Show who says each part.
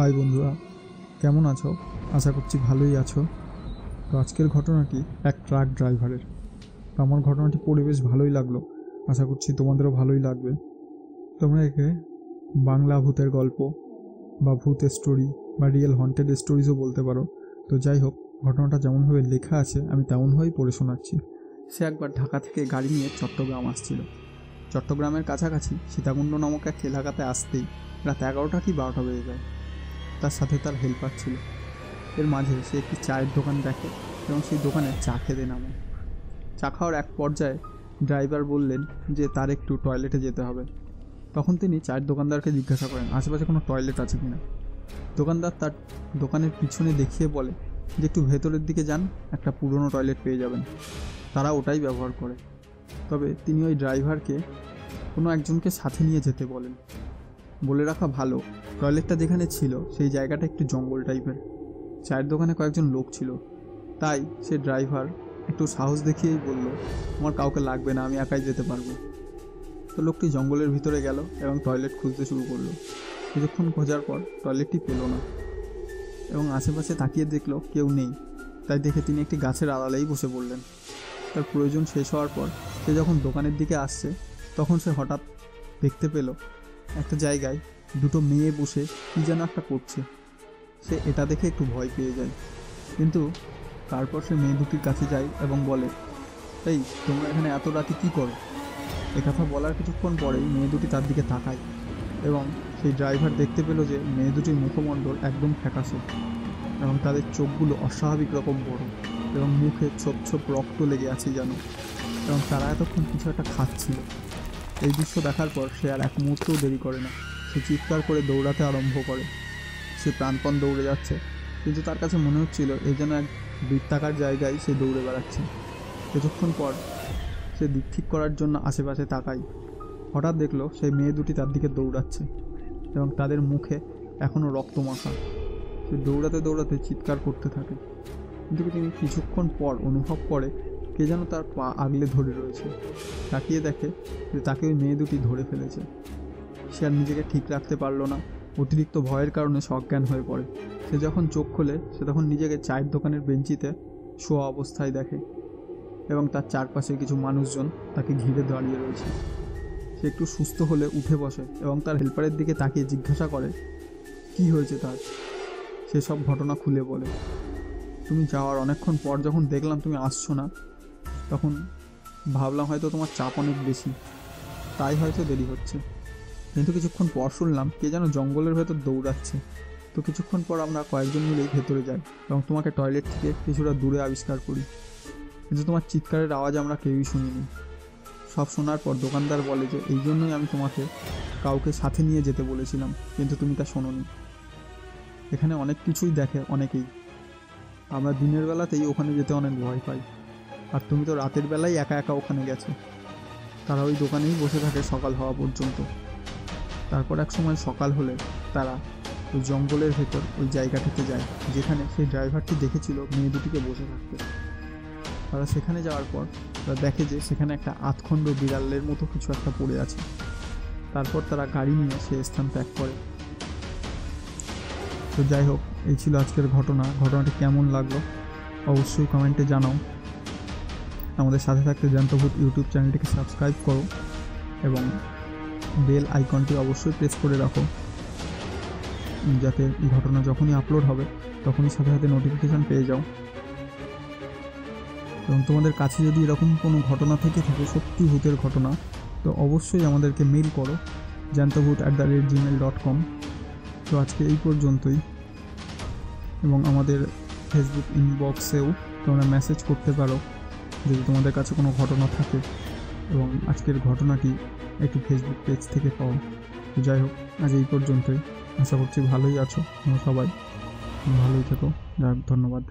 Speaker 1: High বন্ধুরা, কেমন আছো? আশা করছি ভালোই আছো। তো আজকের ঘটনাটি এক ট্রাক ড্রাইভারের। তো আমার ঘটনাটি পড়ে বেশ ভালোই লাগলো, আশা করছি তোমাদেরও ভালোই লাগবে। তোমরা একে বাংলা ভূতের গল্প বা ভূত স্টোরি বা রিয়েল হন্টেড স্টোরিজও বলতে পারো। তো যাই হোক, ঘটনাটা যেমনভাবে লেখা আছে আমি তেমনভাবেই পড়ে শোনাচ্ছি। সে একবার ঢাকা থেকে গাড়ি নিয়ে চট্টগ্রাম আসছিল। চট্টগ্রামের কাছাকাছি সীতাকুণ্ড নামক এক এলাকাতে আসতেই রাত 11টা কি 12টা বেজে যায়। তার সাথে তার হেল্পার ছিল। এর মাঝে সে একটি চায়ের দোকান দেখে এবং সেই দোকানে চা খেতে নামে। চা খাওয়ার এক পর্যায়ে ড্রাইভার বললেন যে তার একটু টয়লেটে যেতে হবে। তখন তিনি চায়ের দোকানদারকে জিজ্ঞাসা করেন আশেপাশে কোনো টয়লেট আছে কিনা। দোকানদার তার দোকানের পিছনে দেখিয়ে বলে যে একটু ভেতরের দিকে যান, একটা পুরনো টয়লেট পেয়ে যাবেন। তারা ওটাই ব্যবহার করে। তবে তিনি ওই ড্রাইভারকে কোনো একজনকে সাথে নিয়ে যেতে বলেন। বলে রাখা ভালো, টয়লেটটা যেখানে ছিল সেই জায়গাটা একটু জঙ্গল টাইপের। চায়ের দোকানে কয়েকজন লোক ছিল, তাই সে ড্রাইভার একটু সাহস দেখিয়েই বলল, আমার কাউকে লাগবে না, আমি একাই যেতে পারবো। তো লোকটি জঙ্গলের ভিতরে গেল এবং টয়লেট খুঁজতে শুরু করলো। কিছুক্ষণ খোঁজার পর টয়লেটটি পেল না এবং আশেপাশে তাকিয়ে দেখলো কেউ নেই। তাই দেখে তিনি একটি গাছের আড়ালেই বসে পড়লেন। তার প্রয়োজন শেষ হওয়ার পর সে যখন দোকানের দিকে আসছে তখন সে হঠাৎ দেখতে পেল একটা জায়গায় দুটো মেয়ে বসে কী যেন একটা করছে। সে এটা দেখে একটু ভয় পেয়ে যায়, কিন্তু তারপর সে মেয়ে দুটির কাছে যায় এবং বলে, এই তোমরা এখানে এত রাতে কী করো? একথা বলার কিছুক্ষণ পরেই মেয়ে দুটি তার দিকে তাকায় এবং সেই ড্রাইভার দেখতে পেল যে মেয়ে দুটির মুখমণ্ডল একদম ফ্যাকাশে এবং তাদের চোখগুলো অস্বাভাবিক রকম বড় এবং মুখে ছোপ ছোপ রক্ত লেগে আছে যেন, এবং তারা এতক্ষণ কিছু একটা খাচ্ছিল। এই দৃশ্য দেখার পর সে আর এক মুহূর্তও দেরি করে না, সে চিৎকার করে দৌড়াতে আরম্ভ করে। সে প্রাণপণ দৌড়ে যাচ্ছে, কিন্তু তার কাছে মনে হচ্ছিল এই যেন এক বৃত্তাকার জায়গায় সে দৌড়ে বেড়াচ্ছে। কিছুক্ষণ পর সে দিক ঠিক করার জন্য আশেপাশে তাকায়। হঠাৎ দেখলো সেই মেয়ে দুটি তার দিকে দৌড়াচ্ছে এবং তাদের মুখে এখনও রক্তমাখা। সে দৌড়াতে দৌড়াতে চিৎকার করতে থাকে, কিন্তু তিনি কিছুক্ষণ পর অনুভব করে কে যেন তার পা আগলে ধরে রয়েছে। তাকিয়ে দেখে যে তাকে ওই মেয়ে দুটি ধরে ফেলেছে। সে আর নিজেকে ঠিক রাখতে পারল না, অতিরিক্ত ভয়ের কারণে সে অজ্ঞান হয়ে পড়ে। সে যখন চোখ খোলে সে তখন নিজেকে চায়ের দোকানের বেঞ্চিতে শোয়া অবস্থায় দেখে এবং তার চারপাশে কিছু মানুষজন তাকে ঘিরে দাঁড়িয়ে রয়েছে। সে একটু সুস্থ হলে উঠে বসে এবং তার হেল্পারের দিকে তাকিয়ে জিজ্ঞাসা করে কি হয়েছে তার। সে সব ঘটনা খুলে বলে, তুমি যাওয়ার অনেকক্ষণ পর যখন দেখলাম তুমি আসছো না, তখন ভাবলাম হয়তো তোমার চাপ অনেক বেশি, তাই হয়তো দেরি হচ্ছে। কিন্তু কিছুক্ষণ পর শুনলাম কে যেন জঙ্গলের ভেতর দৌড়াচ্ছে। তো কিছুক্ষণ পর আমরা কয়েকজন মিলেই ভেতরে যাই এবং তোমাকে টয়লেট থেকে কিছুটা দূরে আবিষ্কার করি, কিন্তু তোমার চিৎকারের আওয়াজ আমরা কেউই শুনিনি। সব শোনার পর দোকানদার বলে যে এই জন্যই আমি তোমাকে কাউকে সাথে নিয়ে যেতে বলেছিলাম, কিন্তু তুমি তা শোনোনি। এখানে অনেক কিছুই দেখে অনেকেই। আমরা দিনের বেলাতেই ওখানে যেতে অনেক ভয় পাই, আর তুমি তো রাতের বেলায় একা একা ওখানে গেছো। তারা ওই দোকানেই বসে থাকে সকাল হওয়া পর্যন্ত। তারপর এক সময় সকাল হলে তারা ওই জঙ্গলের ভেতর ওই জায়গাটিতে যায় যেখানে সেই ড্রাইভারটি দেখেছিল মেয়ে দুটিকে বসে থাকতে। তারা সেখানে যাওয়ার পর তারা দেখে যে সেখানে একটা আধখণ্ড বিড়ালের মতো কিছু একটা পড়ে আছে। তারপর তারা গাড়ি নিয়ে সে স্থান ত্যাগ করে। তো যাই হোক, এই ছিল আজকের ঘটনা। ঘটনাটি কেমন লাগলো অবশ্যই কমেন্টে জানাও। আমাদের সাথে থাকতে জ্যান্তভূত ইউটিউব চ্যানেলটিকে সাবস্ক্রাইব করো এবং বেল আইকনটি অবশ্যই প্রেস করে রাখো, যাতে ঘটনা যখনই আপলোড হবে তখনই সাথে সাথে নোটিফিকেশান পেয়ে যাও। এবং তোমাদের কাছে যদি এরকম কোনো ঘটনা থেকে থাকে, সত্যি ভূতের ঘটনা, তো অবশ্যই আমাদেরকে মেল করো jantavut@gmail.com। তো আজকে এই পর্যন্তই, এবং আমাদের ফেসবুক ইনবক্সেও তোমরা মেসেজ করতে পারো যদি তোমাদের কাছে কোনো ঘটনা থাকে, এবং আজকের ঘটনাটি একটি ফেসবুক পেজ থেকে পাও। তো যাই হোক, আজ এই পর্যন্তই। আশা করছি ভালোই আছো, তোমরা সবাই ভালোই থেকো। যাই হোক, ধন্যবাদ।